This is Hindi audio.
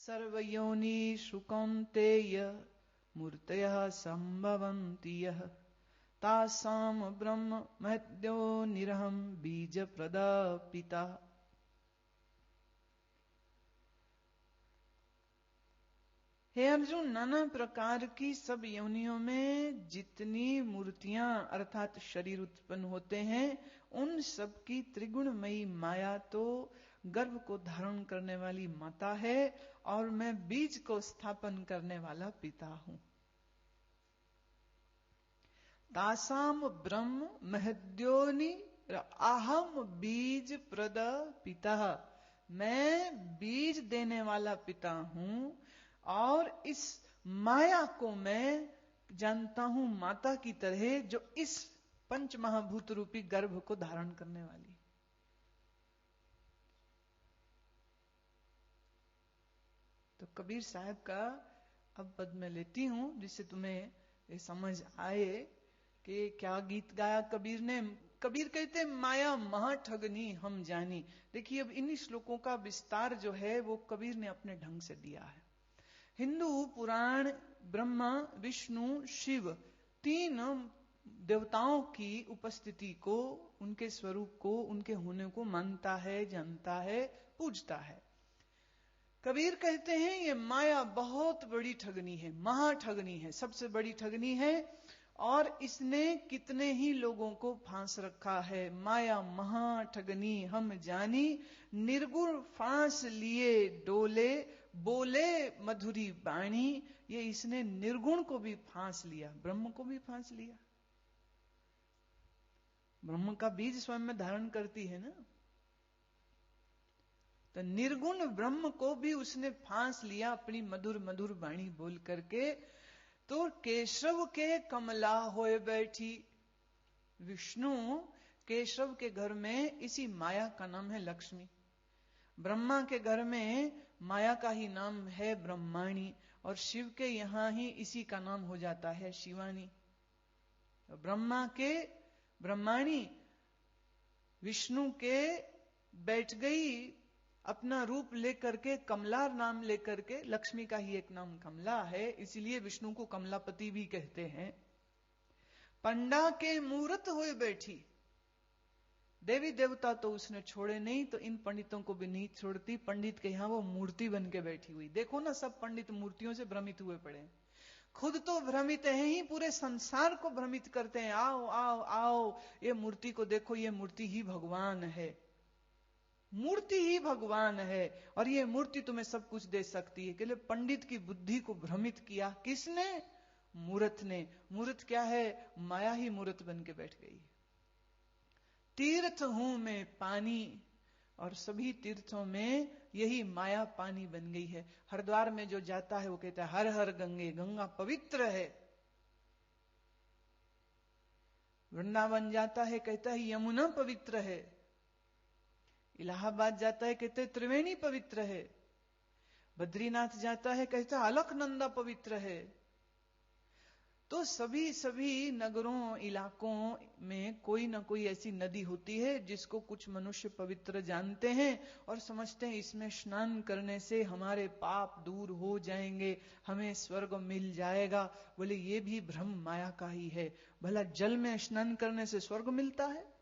सर्वयोनिषु कौन्तेय मूर्तयः सम्भवन्ति यः तासां ब्रह्म महद्योनिरहं बीजप्रदा पिता। हे अर्जुन, नाना प्रकार की सब योनियों में जितनी मूर्तियां अर्थात शरीर उत्पन्न होते हैं, उन सब की त्रिगुणमयी माया तो गर्भ को धारण करने वाली माता है और मैं बीज को स्थापन करने वाला पिता हूं। तासाम ब्रह्म महद्योनि अहम बीज प्रद पिता। मैं बीज देने वाला पिता हूं और इस माया को मैं जानता हूं माता की तरह, जो इस पंच महाभूत रूपी गर्भ को धारण करने वाली। तो कबीर साहब का अब पद मैं लेती हूं, जिससे तुम्हें ये समझ आए कि क्या गीत गाया कबीर ने। कबीर कहते माया महाठगनी हम जानी। देखिए, अब इन्हीं श्लोकों का विस्तार जो है वो कबीर ने अपने ढंग से दिया है। हिंदू पुराण ब्रह्मा, विष्णु, शिव, तीन देवताओं की उपस्थिति को, उनके स्वरूप को, उनके होने को मानता है, जानता है, पूजता है। कबीर कहते हैं ये माया बहुत बड़ी ठगनी है, महाठगनी है, सबसे बड़ी ठगनी है और इसने कितने ही लोगों को फांस रखा है। माया महाठगनी हम जानी, निर्गुण फांस लिए डोले, बोले मधुरी बाणी। ये इसने निर्गुण को भी फांस लिया, ब्रह्म को भी फांस लिया। ब्रह्म का बीज स्वयं में धारण करती है ना, तो निर्गुण ब्रह्म को भी उसने फांस लिया अपनी मधुर मधुर वाणी बोल करके। तो केशव के कमला होए बैठी, विष्णु केशव के घर में इसी माया का नाम है लक्ष्मी। ब्रह्मा के घर में माया का ही नाम है ब्रह्माणी और शिव के यहां ही इसी का नाम हो जाता है शिवानी। ब्रह्मा के ब्रह्माणी, विष्णु के बैठ गई अपना रूप लेकर के, कमला नाम लेकर के। लक्ष्मी का ही एक नाम कमला है, इसलिए विष्णु को कमलापति भी कहते हैं। पंडा के मूर्त हुए बैठी, देवी देवता तो उसने छोड़े नहीं, तो इन पंडितों को भी नहीं छोड़ती। पंडित के यहां वो मूर्ति बन के बैठी हुई। देखो ना, सब पंडित मूर्तियों से भ्रमित हुए पड़े। खुद तो भ्रमित है ही, पूरे संसार को भ्रमित करते हैं। आओ आओ आओ, ये मूर्ति को देखो, ये मूर्ति ही भगवान है, मूर्ति ही भगवान है और ये मूर्ति तुम्हें सब कुछ दे सकती है। के लिए पंडित की बुद्धि को भ्रमित किया किसने? मूर्त ने। मूर्त क्या है? माया ही मूर्त बन के बैठ गई। तीर्थ हूं मैं पानी, और सभी तीर्थों में यही माया पानी बन गई है। हरिद्वार में जो जाता है वो कहता है हर हर गंगे, गंगा पवित्र है। वृंदावन जाता है कहता है यमुना पवित्र है। इलाहाबाद जाता है कहते त्रिवेणी पवित्र है। बद्रीनाथ जाता है कहता अलकनंदा पवित्र है। तो सभी नगरों, इलाकों में कोई ना कोई ऐसी नदी होती है जिसको कुछ मनुष्य पवित्र जानते हैं और समझते हैं इसमें स्नान करने से हमारे पाप दूर हो जाएंगे, हमें स्वर्ग मिल जाएगा। बोले ये भी भ्रम माया का ही है। भला जल में स्नान करने से स्वर्ग मिलता है?